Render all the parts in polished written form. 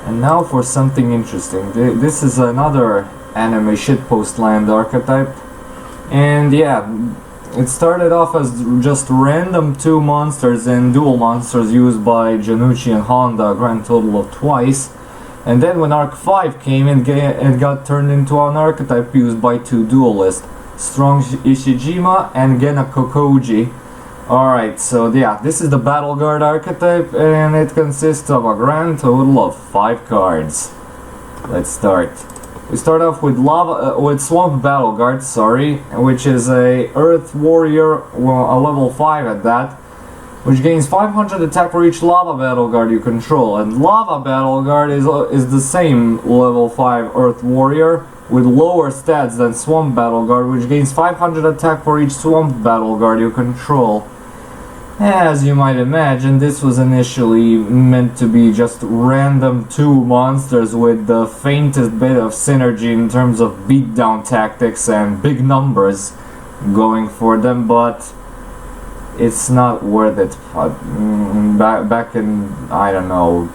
And now for something interesting. This is another anime shitpost land archetype. And yeah, it started off as just random 2 monsters and dual monsters used by Janucci and Honda, a grand total of twice. And then when Arc 5 came in, it got turned into an archetype used by 2 duelists, Strong Ishijima and Gena Kokoji. Alright, so yeah, this is the Battleguard archetype, and it consists of a grand total of 5 cards. Let's start. We start off with Swamp Battleguard, which is a Earth Warrior, well, a level 5 at that, which gains 500 attack for each Lava Battleguard you control. And Lava Battleguard is the same level 5 Earth Warrior, with lower stats than Swamp Battleguard, which gains 500 attack for each Swamp Battleguard you control. As you might imagine, this was initially meant to be just random 2 monsters with the faintest bit of synergy in terms of beatdown tactics and big numbers going for them, but it's not worth it. Back in, I don't know,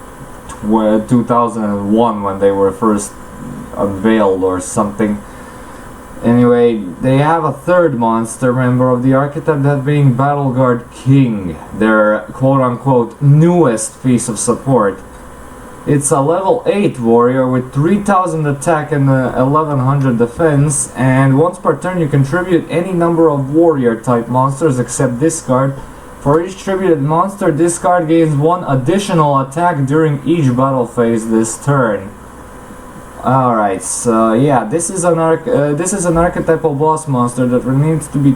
2001 when they were first unveiled or something. Anyway, they have a 3rd monster member of the archetype, that being Battleguard King, their quote-unquote newest piece of support. It's a level 8 warrior with 3000 attack and 1100 defense, and once per turn you contribute any number of warrior type monsters except discard. For each tributed monster, this card gains 1 additional attack during each battle phase this turn. Alright, so yeah, this is an archetypal boss monster that needs to be,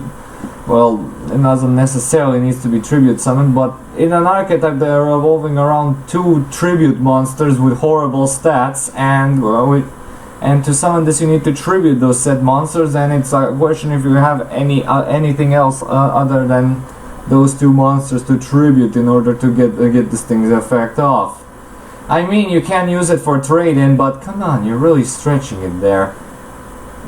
well, it doesn't necessarily need to be tribute summoned, but in an archetype they are revolving around 2 tribute monsters with horrible stats, and to summon this you need to tribute those said monsters, and it's a question if you have anything else other than those 2 monsters to tribute in order to get this thing's effect off. I mean, you can use it for trade-in, but come on, you're really stretching it there.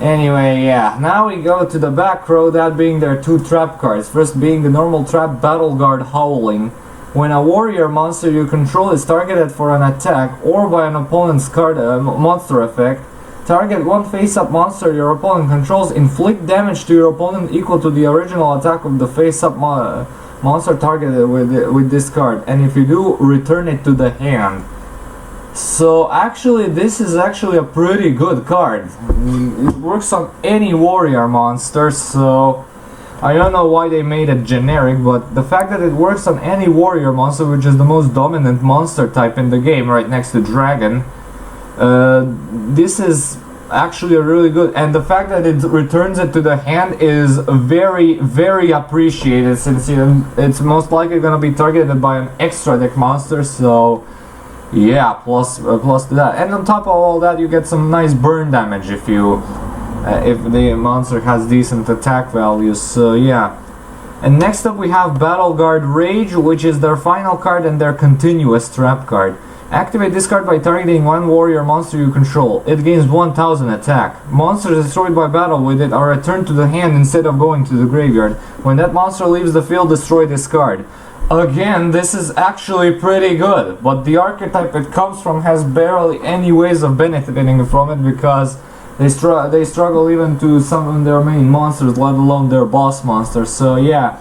Anyway, yeah, now we go to the back row, that being their 2 trap cards. First being the normal trap Battleguard Howling. When a warrior monster you control is targeted for an attack or by an opponent's card monster effect, target 1 face-up monster your opponent controls, inflict damage to your opponent equal to the original attack of the face-up monster targeted with this card, and if you do, return it to the hand. So actually, this is actually a pretty good card. It works on any warrior monster, so I don't know why they made it generic, but the fact that it works on any warrior monster, which is the most dominant monster type in the game right next to dragon, this is actually a really good, and the fact that it returns it to the hand is very, very appreciated, since it's most likely going to be targeted by an extra deck monster, so yeah, plus to that, and on top of all that you get some nice burn damage if the monster has decent attack values, so yeah. And next up we have Battleguard Rage, which is their final card and their continuous trap card. Activate this card by targeting 1 warrior monster you control. It gains 1000 attack. Monsters destroyed by battle with it are returned to the hand instead of going to the graveyard. When that monster leaves the field, destroy this card. Again, this is actually pretty good, but the archetype it comes from has barely any ways of benefiting from it, because they struggle even to summon their main monsters, let alone their boss monsters. So yeah,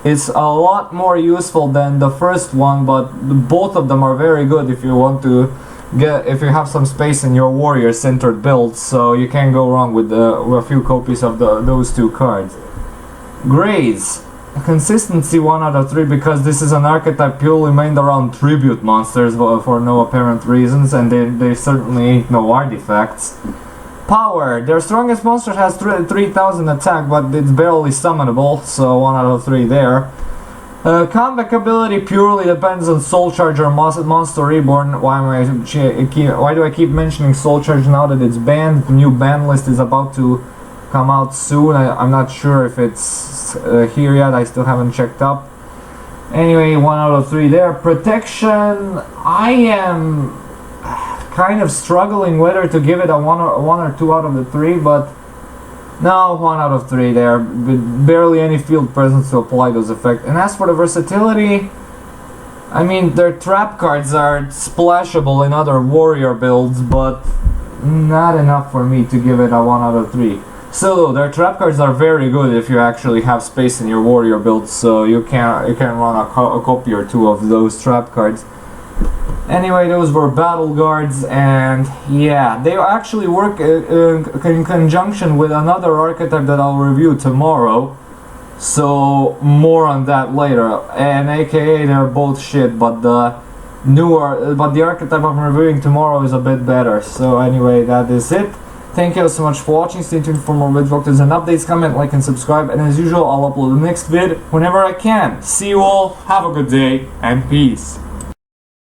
it's a lot more useful than the first one, but both of them are very good if you want to if you have some space in your warrior centered build, so you can't go wrong with a few copies of those 2 cards. Grades. Consistency 1 out of 3, because this is an archetype purely made around tribute monsters for no apparent reasons, and they certainly ain't no artifacts. Power. Their strongest monster has 3000 attack, but it's barely summonable, so 1 out of 3 there. Comeback ability purely depends on Soul Charge or Monster Reborn. Why do I keep mentioning Soul Charge now that it's banned? The new ban list is about to come out soon. I'm not sure if it's here yet, I still haven't checked up. Anyway, 1 out of 3 there. Protection, I am kind of struggling whether to give it a 1 or 2 out of the 3, but no, 1 out of 3 there, with barely any field presence to apply those effects. And as for the versatility, I mean, their trap cards are splashable in other warrior builds, but not enough for me to give it a 1 out of 3. Still, their trap cards are very good if you actually have space in your warrior build, so you can run a copy or two of those trap cards. Anyway, those were Battleguards, and yeah, they actually work in conjunction with another archetype that I'll review tomorrow. So more on that later. And AKA they're both shit, but the archetype I'm reviewing tomorrow is a bit better. So anyway, that is it. Thank you so much for watching. Stay tuned for more vid vlogs and updates. Comment, like, and subscribe. And as usual, I'll upload the next vid whenever I can. See you all. Have a good day and peace.